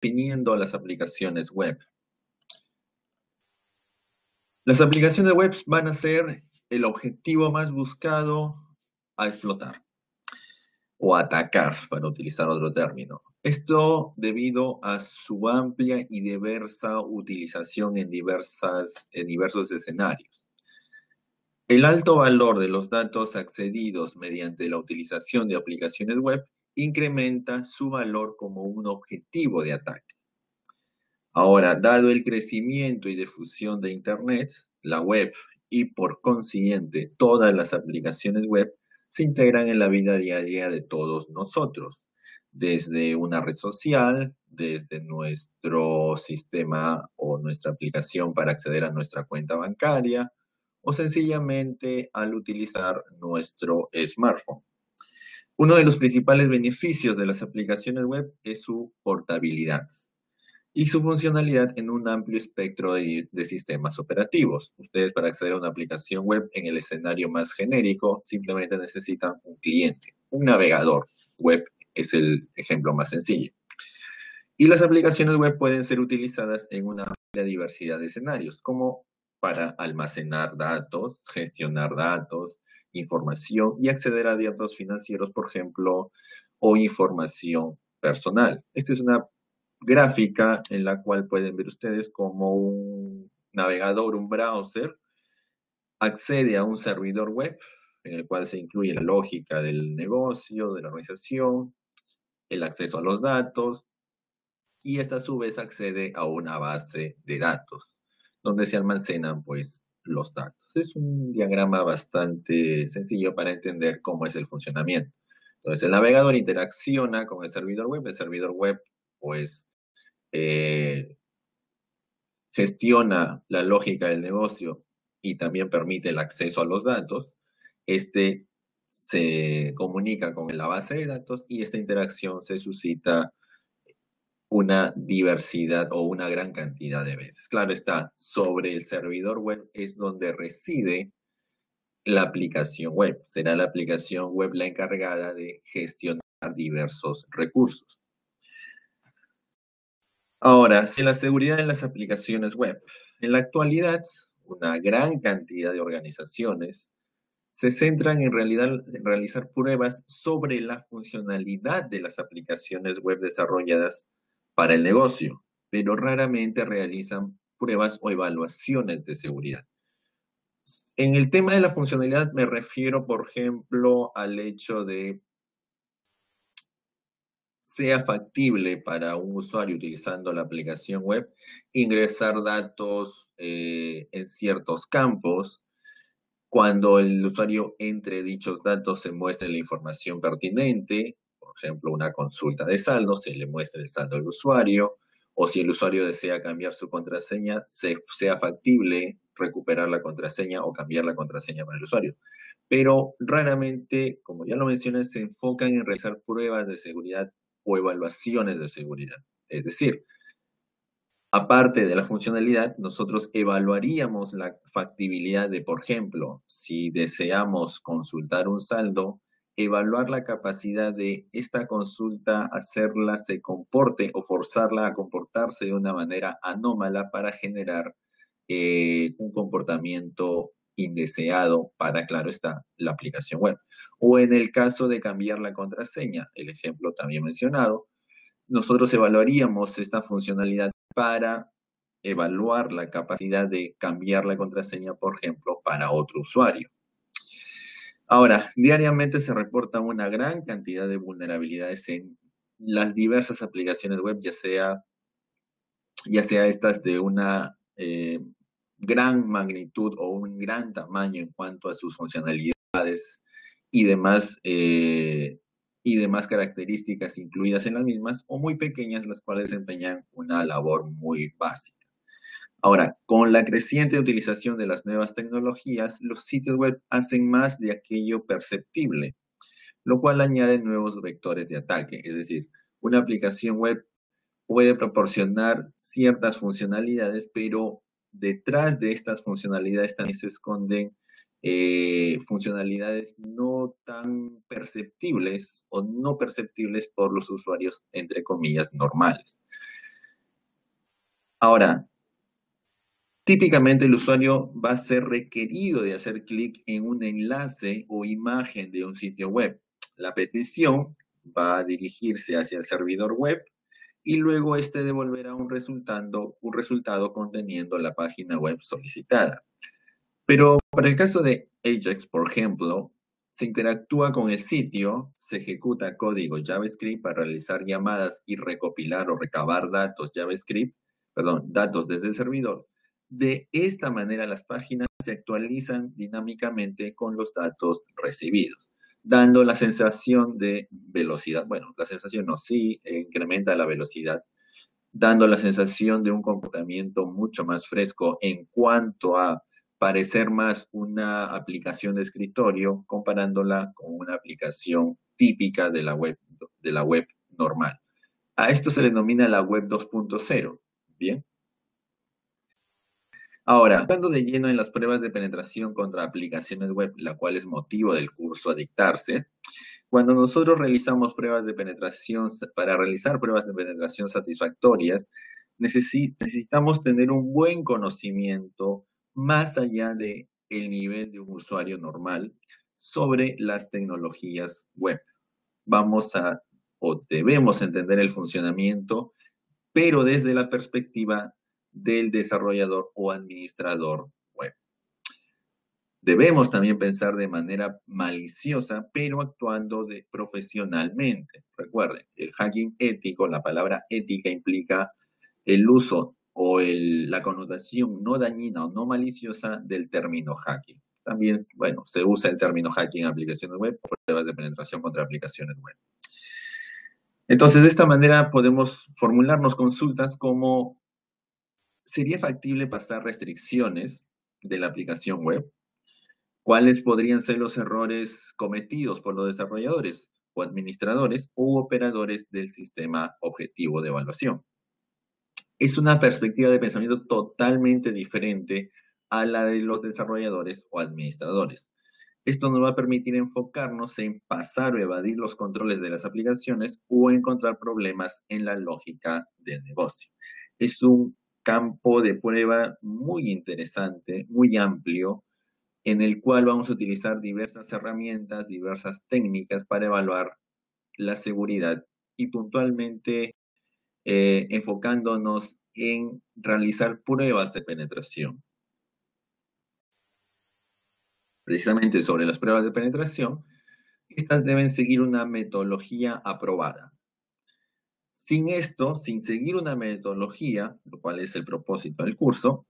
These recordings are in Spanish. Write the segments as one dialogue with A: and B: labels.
A: definiendo las aplicaciones web. Las aplicaciones web van a ser el objetivo más buscado a explotar o atacar, para utilizar otro término. Esto debido a su amplia y diversa utilización en diversos escenarios. El alto valor de los datos accedidos mediante la utilización de aplicaciones web incrementa su valor como un objetivo de ataque. Ahora, dado el crecimiento y difusión de Internet, la web y por consiguiente todas las aplicaciones web se integran en la vida diaria de todos nosotros, desde una red social, desde nuestro sistema o nuestra aplicación para acceder a nuestra cuenta bancaria, o sencillamente al utilizar nuestro smartphone. Uno de los principales beneficios de las aplicaciones web es su portabilidad y su funcionalidad en un amplio espectro de sistemas operativos. Ustedes, para acceder a una aplicación web en el escenario más genérico, simplemente necesitan un cliente, un navegador web es el ejemplo más sencillo. Y las aplicaciones web pueden ser utilizadas en una amplia diversidad de escenarios, como para almacenar datos, gestionar datos, información y acceder a datos financieros, por ejemplo, o información personal. Esta es una gráfica en la cual pueden ver ustedes como un navegador, un browser, accede a un servidor web en el cual se incluye la lógica del negocio, de la organización, el acceso a los datos, y esta a su vez accede a una base de datos donde se almacenan pues los datos. Es un diagrama bastante sencillo para entender cómo es el funcionamiento. Entonces el navegador interacciona con el servidor web pues gestiona la lógica del negocio y también permite el acceso a los datos. Este se comunica con la base de datos y esta interacción se suscita una diversidad o una gran cantidad de veces. Claro está, sobre el servidor web es donde reside la aplicación web. Será la aplicación web la encargada de gestionar diversos recursos. Ahora, si la seguridad en las aplicaciones web. En la actualidad, una gran cantidad de organizaciones se centran en realizar pruebas sobre la funcionalidad de las aplicaciones web desarrolladas para el negocio, pero raramente realizan pruebas o evaluaciones de seguridad. En el tema de la funcionalidad me refiero, por ejemplo, al hecho de sea factible para un usuario utilizando la aplicación web ingresar datos en ciertos campos. Cuando el usuario entre dichos datos se muestre la información pertinente, por ejemplo, una consulta de saldo, se le muestra el saldo al usuario, o si el usuario desea cambiar su contraseña, sea factible recuperar la contraseña o cambiar la contraseña para el usuario. Pero raramente, como ya lo mencioné, se enfocan en realizar pruebas de seguridad o evaluaciones de seguridad. Es decir, aparte de la funcionalidad, nosotros evaluaríamos la factibilidad de, por ejemplo, si deseamos consultar un saldo, evaluar la capacidad de esta consulta, hacerla se comporte o forzarla a comportarse de una manera anómala para generar un comportamiento indeseado para, claro está, la aplicación web. O en el caso de cambiar la contraseña, el ejemplo también mencionado, nosotros evaluaríamos esta funcionalidad para evaluar la capacidad de cambiar la contraseña, por ejemplo, para otro usuario. Ahora, diariamente se reporta una gran cantidad de vulnerabilidades en las diversas aplicaciones web, ya sea estas de una gran magnitud o un gran tamaño en cuanto a sus funcionalidades y demás características incluidas en las mismas, o muy pequeñas, las cuales desempeñan una labor muy básica. Ahora, con la creciente utilización de las nuevas tecnologías, los sitios web hacen más de aquello perceptible, lo cual añade nuevos vectores de ataque. Es decir, una aplicación web puede proporcionar ciertas funcionalidades, pero detrás de estas funcionalidades también se esconden funcionalidades no tan perceptibles o no perceptibles por los usuarios, entre comillas, normales. Ahora, típicamente el usuario va a ser requerido de hacer clic en un enlace o imagen de un sitio web. La petición va a dirigirse hacia el servidor web y luego este devolverá un resultado conteniendo la página web solicitada. Pero para el caso de Ajax, por ejemplo, se interactúa con el sitio, se ejecuta código JavaScript para realizar llamadas y recopilar o recabar datos JavaScript, perdón, datos desde el servidor. De esta manera las páginas se actualizan dinámicamente con los datos recibidos, dando la sensación de velocidad. Bueno, la sensación no, sí incrementa la velocidad, dando la sensación de un comportamiento mucho más fresco en cuanto a parecer más una aplicación de escritorio comparándola con una aplicación típica de la web normal. A esto se le denomina la web 2.0. Bien. Ahora, hablando de lleno en las pruebas de penetración contra aplicaciones web, la cual es motivo del curso a dictarse, cuando nosotros realizamos pruebas de penetración, para realizar pruebas de penetración satisfactorias, necesitamos tener un buen conocimiento más allá de el nivel de un usuario normal sobre las tecnologías web. Vamos a o debemos entender el funcionamiento, pero desde la perspectiva del desarrollador o administrador web. Debemos también pensar de manera maliciosa, pero actuando profesionalmente. Recuerden, el hacking ético, la palabra ética implica el uso o la connotación no dañina o no maliciosa del término hacking. También, bueno, se usa el término hacking en aplicaciones web o pruebas de penetración contra aplicaciones web. Entonces, de esta manera podemos formularnos consultas como: ¿sería factible pasar restricciones de la aplicación web? ¿Cuáles podrían ser los errores cometidos por los desarrolladores o administradores u operadores del sistema objetivo de evaluación? Es una perspectiva de pensamiento totalmente diferente a la de los desarrolladores o administradores. Esto nos va a permitir enfocarnos en pasar o evadir los controles de las aplicaciones o encontrar problemas en la lógica del negocio. Es un campo de prueba muy interesante, muy amplio, en el cual vamos a utilizar diversas herramientas, diversas técnicas para evaluar la seguridad y puntualmente enfocándonos en realizar pruebas de penetración. Precisamente sobre las pruebas de penetración, estas deben seguir una metodología aprobada. Sin esto, sin seguir una metodología, lo cual es el propósito del curso,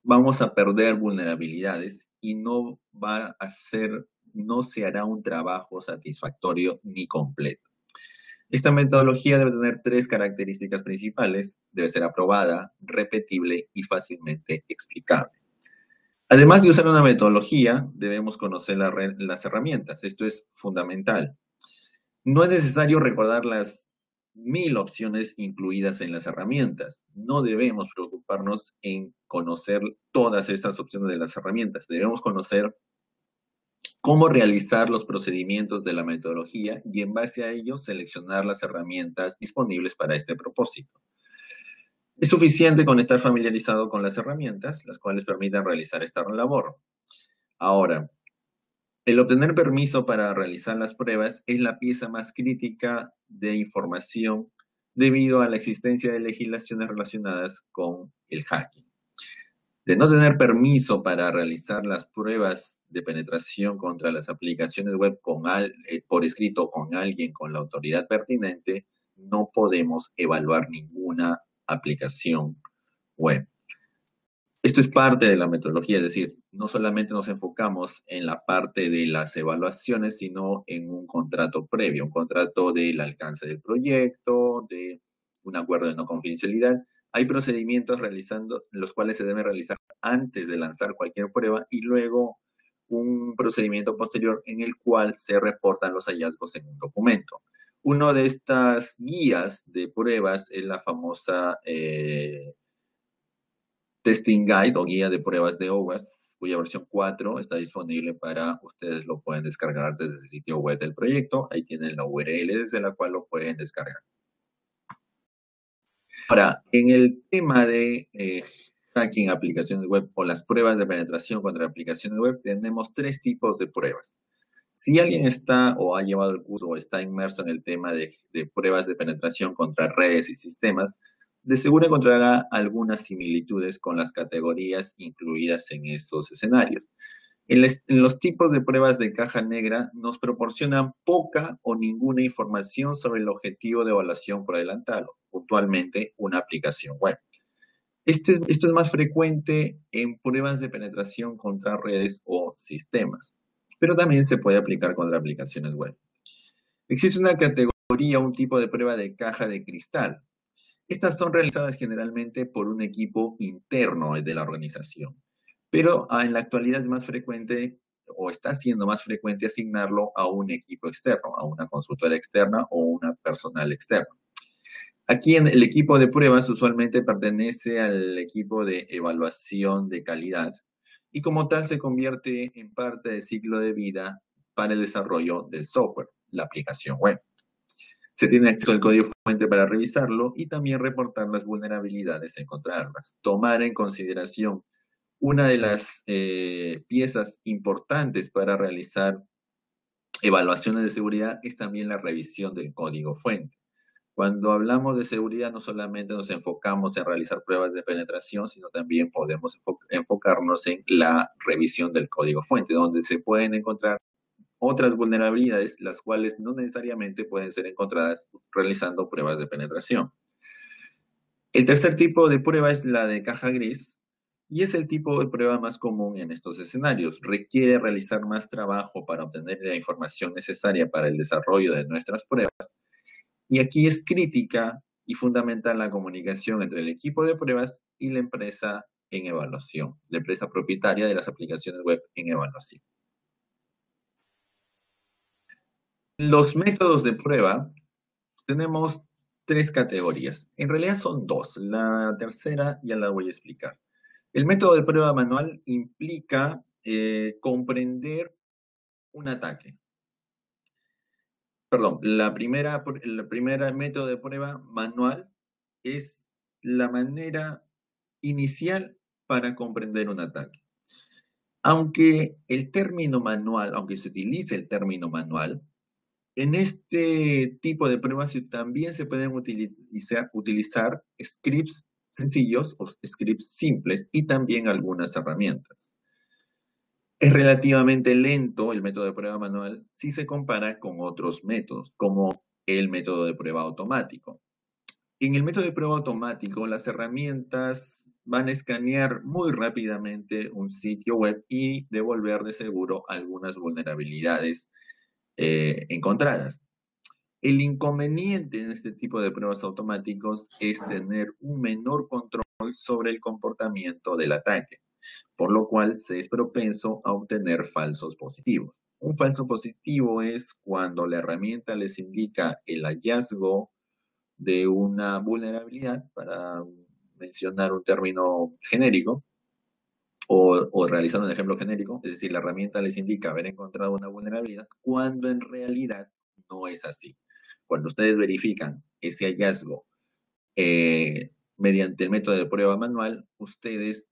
A: vamos a perder vulnerabilidades y no se hará un trabajo satisfactorio ni completo. Esta metodología debe tener 3 características principales: debe ser aprobada, repetible y fácilmente explicable. Además de usar una metodología, debemos conocer las herramientas. Esto es fundamental. No es necesario recordar las 1000 opciones incluidas en las herramientas. No debemos preocuparnos en conocer todas estas opciones de las herramientas. Debemos conocer cómo realizar los procedimientos de la metodología y en base a ello seleccionar las herramientas disponibles para este propósito. Es suficiente con estar familiarizado con las herramientas, las cuales permitan realizar esta labor. Ahora, el obtener permiso para realizar las pruebas es la pieza más crítica de información debido a la existencia de legislaciones relacionadas con el hacking. De no tener permiso para realizar las pruebas de penetración contra las aplicaciones web por escrito con alguien con la autoridad pertinente, no podemos evaluar ninguna aplicación web. Esto es parte de la metodología, es decir, no solamente nos enfocamos en la parte de las evaluaciones, sino en un contrato previo, un contrato del alcance del proyecto, de un acuerdo de no confidencialidad. Hay procedimientos los cuales se deben realizar antes de lanzar cualquier prueba y luego un procedimiento posterior en el cual se reportan los hallazgos en un documento. Una de estas guías de pruebas es la famosa Testing Guide o guía de pruebas de OWASP, cuya versión 4 está disponible para ustedes. Lo pueden descargar desde el sitio web del proyecto. Ahí tienen la URL desde la cual lo pueden descargar. Ahora, en el tema de hacking aplicaciones web o las pruebas de penetración contra aplicaciones web, tenemos tres tipos de pruebas. Si alguien está o ha llevado el curso o está inmerso en el tema de pruebas de penetración contra redes y sistemas, de seguro encontrará algunas similitudes con las categorías incluidas en esos escenarios. En los tipos de pruebas de caja negra nos proporcionan poca o ninguna información sobre el objetivo de evaluación por adelantado, puntualmente una aplicación web. Esto es más frecuente en pruebas de penetración contra redes o sistemas, pero también se puede aplicar contra aplicaciones web. Existe una categoría, un tipo de prueba de caja de cristal. Estas son realizadas generalmente por un equipo interno de la organización, pero en la actualidad es más frecuente o está siendo más frecuente asignarlo a un equipo externo, a una consultora externa o una personal externa. Aquí en el equipo de pruebas usualmente pertenece al equipo de evaluación de calidad y como tal se convierte en parte del ciclo de vida para el desarrollo del software, la aplicación web. Se tiene acceso al código fuente para revisarlo y también reportar las vulnerabilidades, encontrarlas. Tomar en consideración una de las piezas importantes para realizar evaluaciones de seguridad es también la revisión del código fuente. Cuando hablamos de seguridad, no solamente nos enfocamos en realizar pruebas de penetración, sino también podemos enfocarnos en la revisión del código fuente, donde se pueden encontrar otras vulnerabilidades, las cuales no necesariamente pueden ser encontradas realizando pruebas de penetración. El tercer tipo de prueba es la de caja gris, y es el tipo de prueba más común en estos escenarios. Requiere realizar más trabajo para obtener la información necesaria para el desarrollo de nuestras pruebas. Y aquí es crítica y fundamental la comunicación entre el equipo de pruebas y la empresa en evaluación, la empresa propietaria de las aplicaciones web en evaluación. Los métodos de prueba, tenemos tres categorías. En realidad son dos. La tercera ya la voy a explicar. El método de prueba manual implica comprender un ataque. Perdón, la primera método de prueba manual es la manera inicial para comprender un ataque. Aunque el término manual, aunque se utilice el término manual, en este tipo de pruebas también se pueden utilizar scripts sencillos o scripts simples y también algunas herramientas. Es relativamente lento el método de prueba manual si se compara con otros métodos, como el método de prueba automático. En el método de prueba automático, las herramientas van a escanear muy rápidamente un sitio web y devolver de seguro algunas vulnerabilidades encontradas. El inconveniente en este tipo de pruebas automáticos es tener un menor control sobre el comportamiento del ataque, por lo cual se es propenso a obtener falsos positivos. Un falso positivo es cuando la herramienta les indica el hallazgo de una vulnerabilidad, para mencionar un término genérico, o realizar un ejemplo genérico, es decir, la herramienta les indica haber encontrado una vulnerabilidad, cuando en realidad no es así. Cuando ustedes verifican ese hallazgo mediante el método de prueba manual, ustedes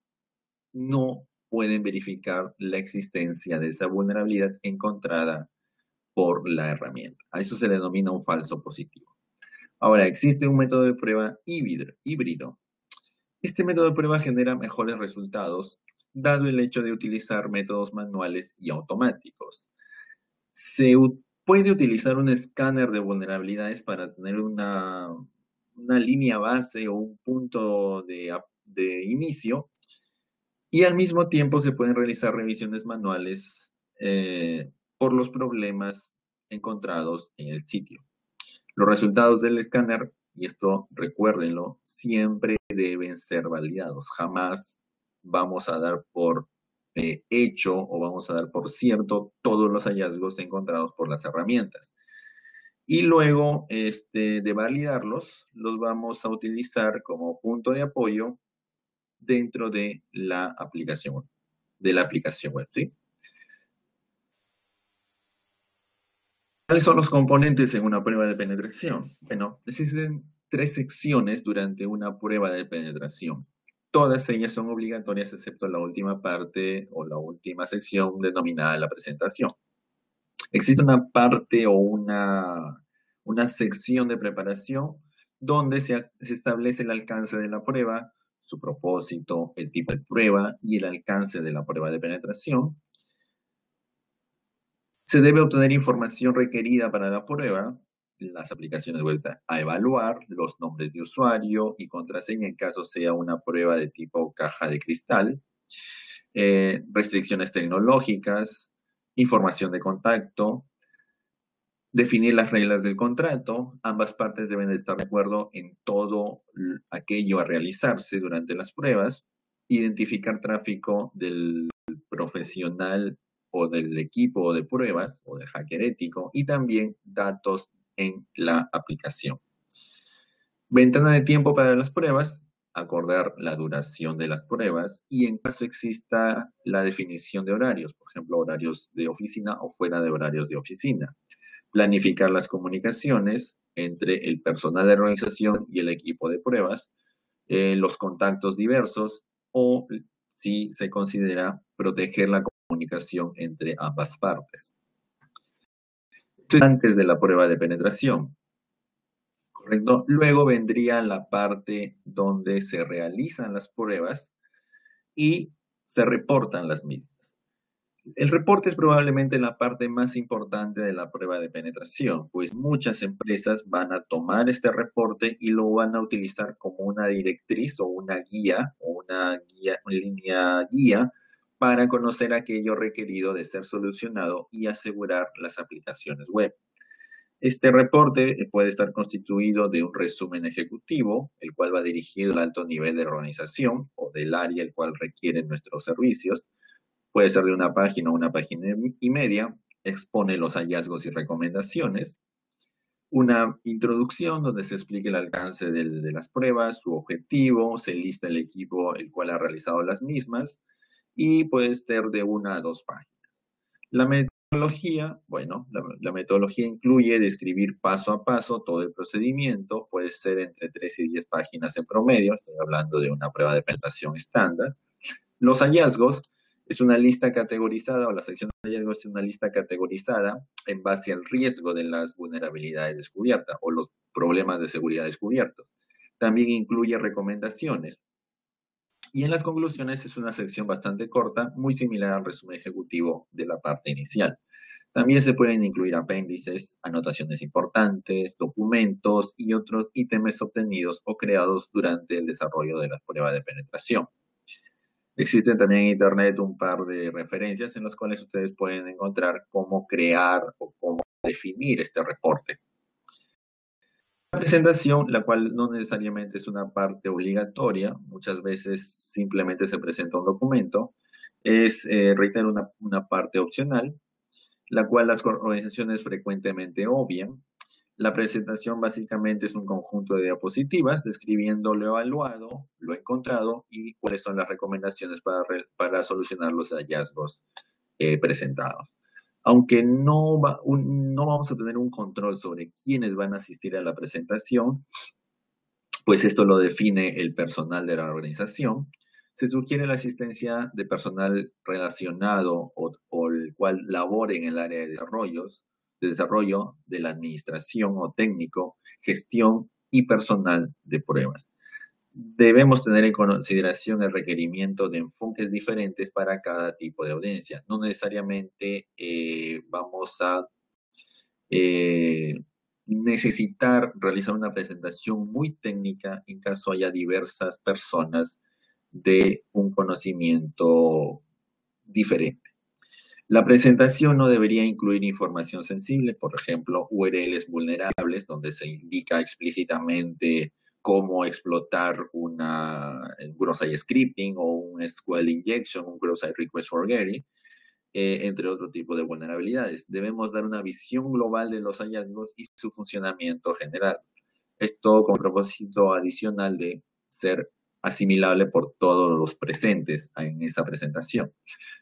A: no pueden verificar la existencia de esa vulnerabilidad encontrada por la herramienta. A eso se denomina un falso positivo. Ahora, existe un método de prueba híbrido. Este método de prueba genera mejores resultados, dado el hecho de utilizar métodos manuales y automáticos. Se puede utilizar un escáner de vulnerabilidades para tener una línea base o un punto de inicio, y al mismo tiempo se pueden realizar revisiones manuales por los problemas encontrados en el sitio. Los resultados del escáner, y esto recuérdenlo, siempre deben ser validados. Jamás vamos a dar por hecho o vamos a dar por cierto todos los hallazgos encontrados por las herramientas. Y luego de validarlos, los vamos a utilizar como punto de apoyo dentro de la aplicación web, ¿sí? ¿Cuáles son los componentes en una prueba de penetración? Bueno, existen 3 secciones durante una prueba de penetración. Todas ellas son obligatorias excepto la última parte o la última sección denominada la presentación. Existe una parte o una sección de preparación donde se establece el alcance de la prueba, su propósito, el tipo de prueba y el alcance de la prueba de penetración. Se debe obtener información requerida para la prueba, las aplicaciones web a evaluar, los nombres de usuario y contraseña en caso sea una prueba de tipo caja de cristal, restricciones tecnológicas, información de contacto, definir las reglas del contrato. Ambas partes deben estar de acuerdo en todo aquello a realizarse durante las pruebas, identificar tráfico del profesional o del equipo de pruebas o de hacker ético y también datos en la aplicación. Ventana de tiempo para las pruebas, acordar la duración de las pruebas y en caso exista la definición de horarios, por ejemplo, horarios de oficina o fuera de horarios de oficina. Planificar las comunicaciones entre el personal de la organización y el equipo de pruebas, los contactos diversos o, si se considera, proteger la comunicación entre ambas partes. Esto es antes de la prueba de penetración, ¿correcto? Luego vendría la parte donde se realizan las pruebas y se reportan las mismas. El reporte es probablemente la parte más importante de la prueba de penetración, pues muchas empresas van a tomar este reporte y lo van a utilizar como una directriz o una línea guía para conocer aquello requerido de ser solucionado y asegurar las aplicaciones web. Este reporte puede estar constituido de un resumen ejecutivo, el cual va dirigido al alto nivel de la organización o del área el cual requieren nuestros servicios. Puede ser de una página o una página y media, expone los hallazgos y recomendaciones, una introducción donde se explique el alcance de las pruebas, su objetivo, se lista el equipo el cual ha realizado las mismas y puede ser de 1 a 2 páginas. La metodología, bueno, la metodología incluye describir paso a paso todo el procedimiento, puede ser entre 3 y 10 páginas en promedio, estoy hablando de una prueba de penetración estándar. Los hallazgos es una lista categorizada, o la sección de hallazgos es una lista categorizada en base al riesgo de las vulnerabilidades descubiertas o los problemas de seguridad descubiertos. También incluye recomendaciones. Y en las conclusiones es una sección bastante corta, muy similar al resumen ejecutivo de la parte inicial. También se pueden incluir apéndices, anotaciones importantes, documentos y otros ítems obtenidos o creados durante el desarrollo de la prueba de penetración. Existen también en Internet un par de referencias en las cuales ustedes pueden encontrar cómo crear o cómo definir este reporte. La presentación, la cual no necesariamente es una parte obligatoria, muchas veces simplemente se presenta un documento, es, reitero, una parte opcional, la cual las organizaciones frecuentemente obvian. La presentación básicamente es un conjunto de diapositivas describiendo lo evaluado, lo encontrado y cuáles son las recomendaciones para solucionar los hallazgos presentados. Aunque no vamos a tener un control sobre quiénes van a asistir a la presentación, pues esto lo define el personal de la organización. Se sugiere la asistencia de personal relacionado o el cual labore en el área de desarrollo de la administración o técnico, gestión y personal de pruebas. Debemos tener en consideración el requerimiento de enfoques diferentes para cada tipo de audiencia. No necesariamente vamos a necesitar realizar una presentación muy técnica en caso haya diversas personas de un conocimiento diferente. La presentación no debería incluir información sensible, por ejemplo, URLs vulnerables, donde se indica explícitamente cómo explotar un cross-site scripting o un SQL injection, un cross-site request for query, entre otro tipo de vulnerabilidades. Debemos dar una visión global de los hallazgos y su funcionamiento general. Esto con propósito adicional de ser asimilable por todos los presentes en esa presentación.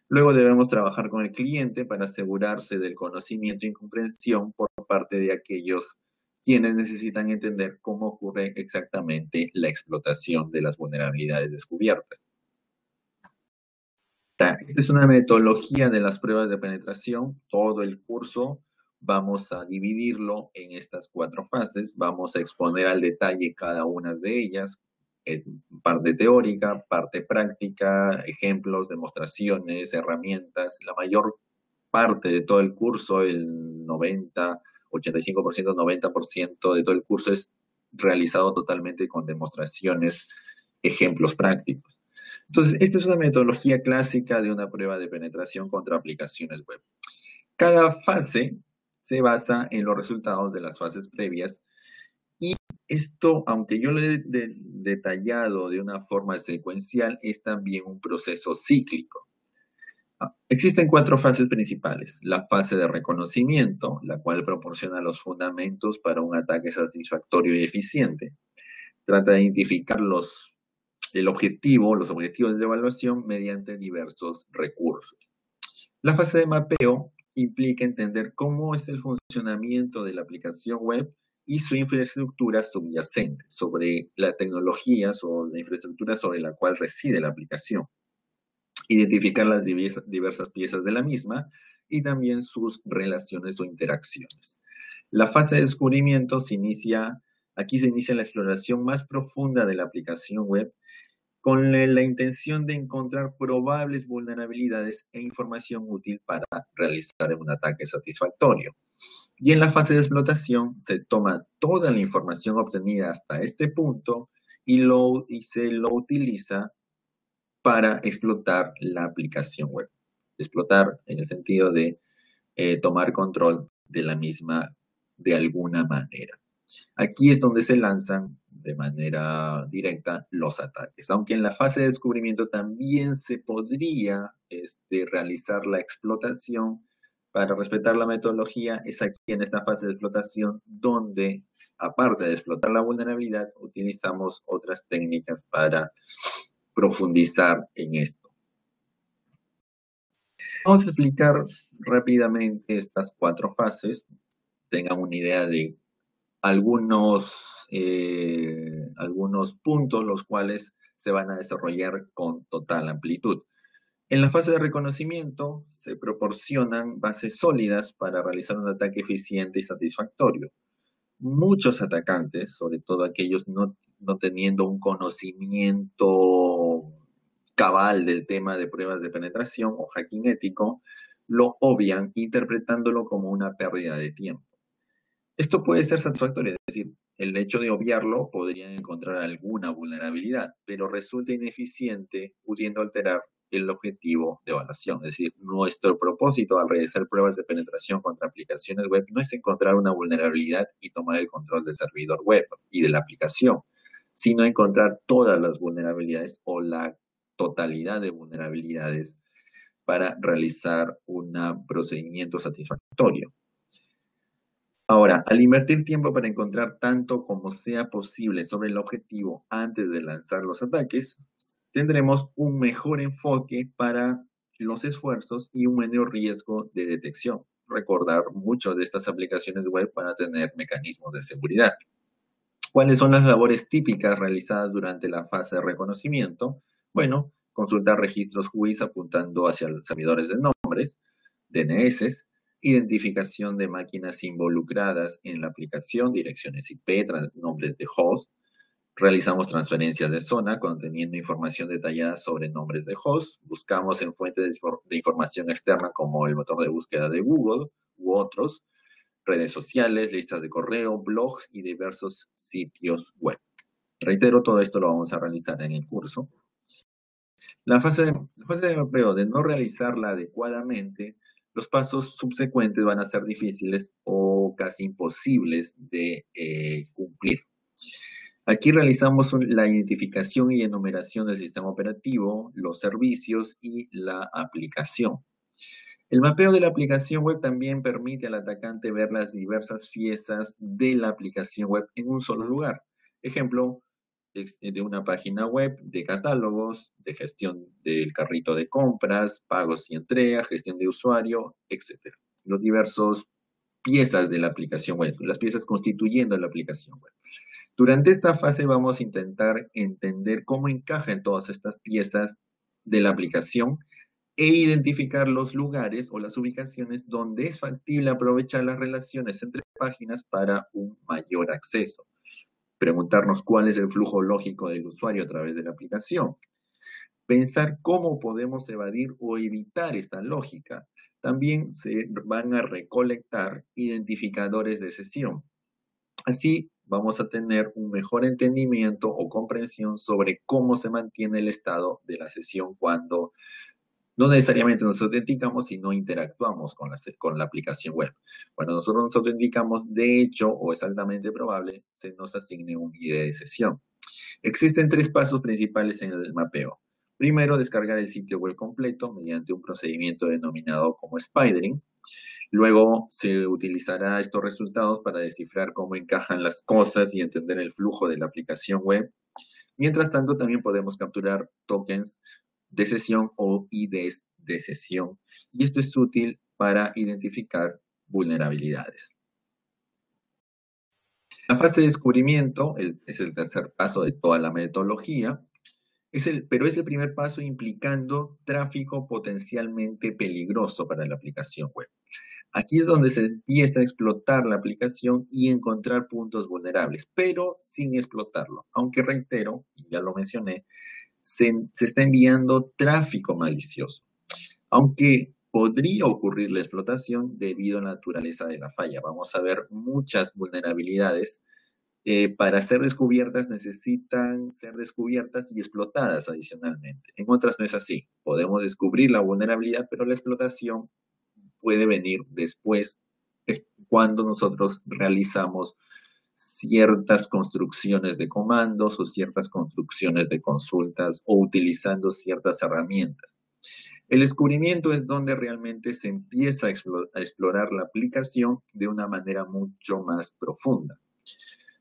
A: Luego debemos trabajar con el cliente para asegurarse del conocimiento y comprensión por parte de aquellos quienes necesitan entender cómo ocurre exactamente la explotación de las vulnerabilidades descubiertas. Esta es una metodología de las pruebas de penetración. Todo el curso vamos a dividirlo en estas 4 fases. Vamos a exponer al detalle cada una de ellas, parte teórica, parte práctica, ejemplos, demostraciones, herramientas. La mayor parte de todo el curso, el 90, 85%, 90% de todo el curso es realizado totalmente con demostraciones, ejemplos prácticos. Entonces, esta es una metodología clásica de una prueba de penetración contra aplicaciones web. Cada fase se basa en los resultados de las fases previas y esto, aunque yo lo he detallado de una forma secuencial, es también un proceso cíclico. Existen 4 fases principales. La fase de reconocimiento, la cual proporciona los fundamentos para un ataque satisfactorio y eficiente. Trata de identificar los objetivos de evaluación mediante diversos recursos. La fase de mapeo implica entender cómo es el funcionamiento de la aplicación web y su infraestructura subyacente, sobre las tecnologías o la infraestructura sobre la cual reside la aplicación. Identificar las diversas piezas de la misma y también sus relaciones o interacciones. La fase de descubrimiento aquí se inicia la exploración más profunda de la aplicación web con la intención de encontrar probables vulnerabilidades e información útil para realizar un ataque satisfactorio. Y en la fase de explotación se toma toda la información obtenida hasta este punto y se lo utiliza para explotar la aplicación web. Explotar en el sentido de tomar control de la misma de alguna manera. Aquí es donde se lanzan de manera directa los ataques. Aunque en la fase de descubrimiento también se podría realizar la explotación, para respetar la metodología, es aquí en esta fase de explotación donde, aparte de explotar la vulnerabilidad, utilizamos otras técnicas para profundizar en esto. Vamos a explicar rápidamente estas 4 fases, tengan una idea de algunos puntos los cuales se van a desarrollar con total amplitud. En la fase de reconocimiento se proporcionan bases sólidas para realizar un ataque eficiente y satisfactorio. Muchos atacantes, sobre todo aquellos no teniendo un conocimiento cabal del tema de pruebas de penetración o hacking ético, lo obvian interpretándolo como una pérdida de tiempo. Esto puede ser satisfactorio, es decir, el hecho de obviarlo podría encontrar alguna vulnerabilidad, pero resulta ineficiente pudiendo alterar el objetivo de evaluación. Es decir, nuestro propósito al realizar pruebas de penetración contra aplicaciones web no es encontrar una vulnerabilidad y tomar el control del servidor web y de la aplicación, sino encontrar todas las vulnerabilidades o la totalidad de vulnerabilidades para realizar un procedimiento satisfactorio. Ahora, al invertir tiempo para encontrar tanto como sea posible sobre el objetivo antes de lanzar los ataques, tendremos un mejor enfoque para los esfuerzos y un menor riesgo de detección. Recordar, muchas de estas aplicaciones web van a tener mecanismos de seguridad. ¿Cuáles son las labores típicas realizadas durante la fase de reconocimiento? Bueno, consultar registros WIS apuntando hacia los servidores de nombres, DNS, identificación de máquinas involucradas en la aplicación, direcciones IP, nombres de host. Realizamos transferencias de zona conteniendo información detallada sobre nombres de host. Buscamos en fuentes de información externa como el motor de búsqueda de Google u otros, redes sociales, listas de correo, blogs y diversos sitios web. Reitero, todo esto lo vamos a realizar en el curso. La fase de mapeo, de no realizarla adecuadamente, los pasos subsecuentes van a ser difíciles o casi imposibles de cumplir. Aquí realizamos la identificación y enumeración del sistema operativo, los servicios y la aplicación. El mapeo de la aplicación web también permite al atacante ver las diversas piezas de la aplicación web en un solo lugar. Ejemplo, de una página web, de catálogos, de gestión del carrito de compras, pagos y entrega, gestión de usuario, etc. Los diversos piezas de la aplicación web, las piezas constituyendo la aplicación web. Durante esta fase vamos a intentar entender cómo encajan todas estas piezas de la aplicación e identificar los lugares o las ubicaciones donde es factible aprovechar las relaciones entre páginas para un mayor acceso. Preguntarnos cuál es el flujo lógico del usuario a través de la aplicación. Pensar cómo podemos evadir o evitar esta lógica. También se van a recolectar identificadores de sesión. Así vamos a tener un mejor entendimiento o comprensión sobre cómo se mantiene el estado de la sesión cuando no necesariamente nos autenticamos, sino interactuamos con la aplicación web. Cuando nosotros nos autenticamos, de hecho, o es altamente probable, se nos asigne un ID de sesión. Existen 3 pasos principales en el mapeo. Primero, descargar el sitio web completo mediante un procedimiento denominado como spidering. Luego se utilizará estos resultados para descifrar cómo encajan las cosas y entender el flujo de la aplicación web. Mientras tanto, también podemos capturar tokens de sesión o IDs de sesión. Y esto es útil para identificar vulnerabilidades. La fase de descubrimiento es el tercer paso de toda la metodología, pero es el primer paso implicando tráfico potencialmente peligroso para la aplicación web. Aquí es donde se empieza a explotar la aplicación y encontrar puntos vulnerables, pero sin explotarlo. Aunque reitero, y ya lo mencioné, se está enviando tráfico malicioso. Aunque podría ocurrir la explotación debido a la naturaleza de la falla. Vamos a ver muchas vulnerabilidades. Para ser descubiertas necesitan ser descubiertas y explotadas adicionalmente. En otras no es así. Podemos descubrir la vulnerabilidad, pero la explotación puede venir después, cuando nosotros realizamos ciertas construcciones de comandos o ciertas construcciones de consultas o utilizando ciertas herramientas. El descubrimiento es donde realmente se empieza a explorar la aplicación de una manera mucho más profunda,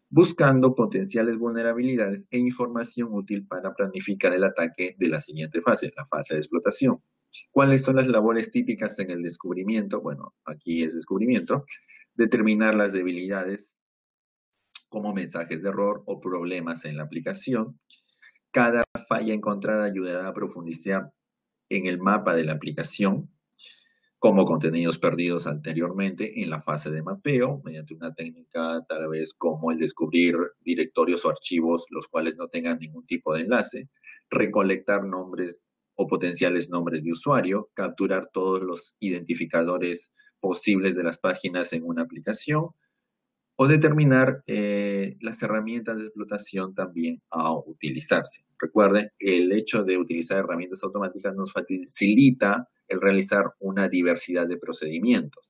A: buscando potenciales vulnerabilidades e información útil para planificar el ataque de la siguiente fase, la fase de explotación. ¿Cuáles son las labores típicas en el descubrimiento? Bueno, aquí es descubrimiento. Determinar las debilidades como mensajes de error o problemas en la aplicación. Cada falla encontrada ayudará a profundizar en el mapa de la aplicación, como contenidos perdidos anteriormente en la fase de mapeo, mediante una técnica tal vez como el descubrir directorios o archivos los cuales no tengan ningún tipo de enlace, recolectar nombres o potenciales nombres de usuario, capturar todos los identificadores posibles de las páginas en una aplicación, o determinar las herramientas de explotación también a utilizarse. Recuerden, el hecho de utilizar herramientas automáticas nos facilita el realizar una diversidad de procedimientos.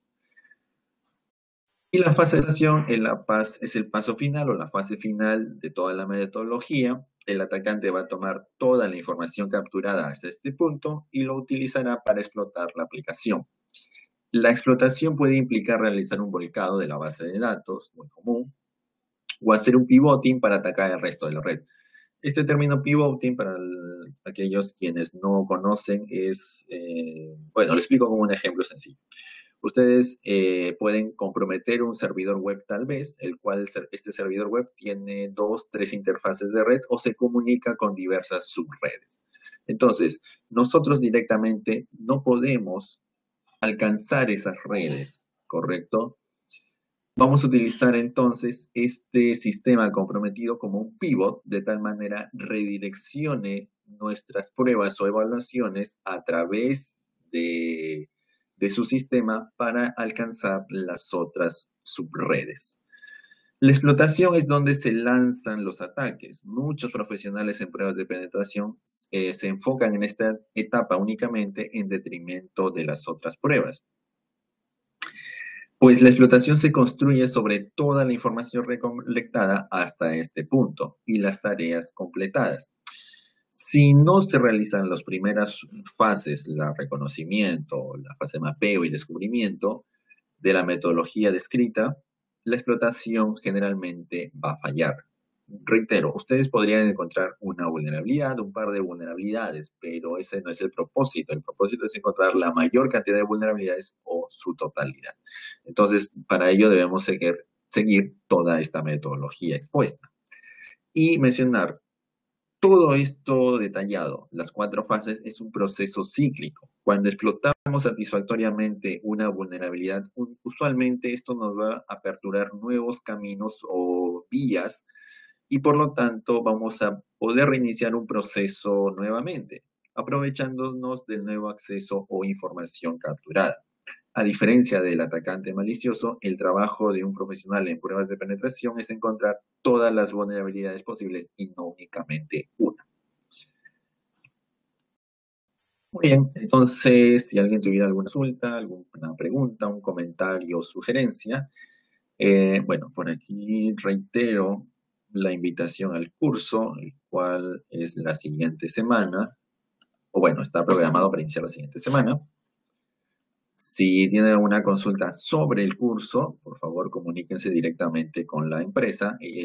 A: Y la fase de acción es el paso final o la fase final de toda la metodología. El atacante va a tomar toda la información capturada hasta este punto y lo utilizará para explotar la aplicación. La explotación puede implicar realizar un volcado de la base de datos, muy común, o hacer un pivoting para atacar el resto de la red. Este término pivoting, para aquellos quienes no conocen, es, bueno, lo explico como un ejemplo sencillo. Ustedes pueden comprometer un servidor web tal vez, el cual este servidor web tiene 2, 3 interfaces de red o se comunica con diversas subredes. Entonces, nosotros directamente no podemos alcanzar esas redes, ¿correcto? Vamos a utilizar entonces este sistema comprometido como un pivot, de tal manera redireccione nuestras pruebas o evaluaciones a través de su sistema para alcanzar las otras subredes. La explotación es donde se lanzan los ataques. Muchos profesionales en pruebas de penetración se enfocan en esta etapa únicamente en detrimento de las otras pruebas. Pues la explotación se construye sobre toda la información recolectada hasta este punto y las tareas completadas. Si no se realizan las primeras fases, la reconocimiento, la fase de mapeo y descubrimiento de la metodología descrita, la explotación generalmente va a fallar. reitero, ustedes podrían encontrar una vulnerabilidad, un par de vulnerabilidades, pero ese no es el propósito. El propósito es encontrar la mayor cantidad de vulnerabilidades o su totalidad. Entonces, para ello debemos seguir toda esta metodología expuesta y mencionar todo esto detallado, las 4 fases, es un proceso cíclico. Cuando explotamos satisfactoriamente una vulnerabilidad, usualmente esto nos va a aperturar nuevos caminos o vías y por lo tanto vamos a poder reiniciar un proceso nuevamente, aprovechándonos del nuevo acceso o información capturada. A diferencia del atacante malicioso, el trabajo de un profesional en pruebas de penetración es encontrar todas las vulnerabilidades posibles y no únicamente una. Muy bien, entonces, si alguien tuviera alguna consulta, alguna pregunta, un comentario o sugerencia, bueno, por aquí reitero la invitación al curso, el cual es la siguiente semana, o bueno, está programado para iniciar la siguiente semana. Si tienen alguna consulta sobre el curso, por favor comuníquense directamente con la empresa y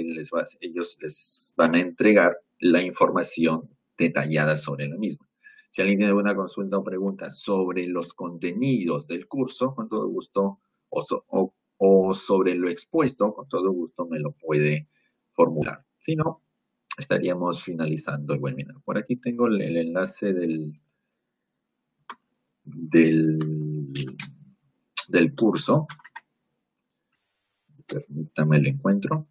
A: ellos les van a entregar la información detallada sobre la misma. Si alguien tiene alguna consulta o pregunta sobre los contenidos del curso, con todo gusto, o sobre lo expuesto, con todo gusto me lo puede formular. Si no, estaríamos finalizando el webinar. Por aquí tengo el enlace del curso. Permítame, lo encuentro.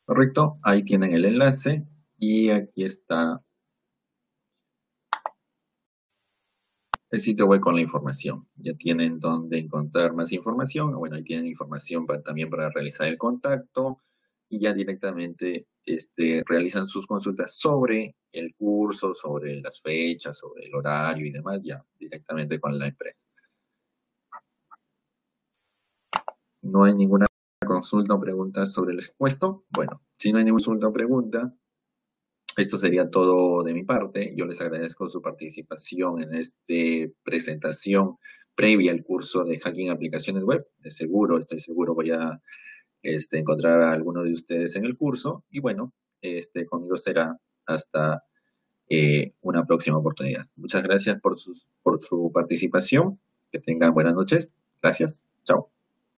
A: Correcto, ahí tienen el enlace y aquí está el sitio web con la información. Ya tienen donde encontrar más información. Bueno, ahí tienen información también para realizar el contacto y ya directamente realizan sus consultas sobre el curso, sobre las fechas, sobre el horario y demás, ya directamente con la empresa. ¿No hay ninguna consulta o pregunta sobre el expuesto? Bueno, si no hay ninguna consulta o pregunta, esto sería todo de mi parte. Yo les agradezco su participación en esta presentación previa al curso de Hacking Aplicaciones Web. Estoy seguro voy a encontrar a alguno de ustedes en el curso. Y bueno, conmigo será hasta una próxima oportunidad. Muchas gracias por su participación. Que tengan buenas noches. Gracias. Chao.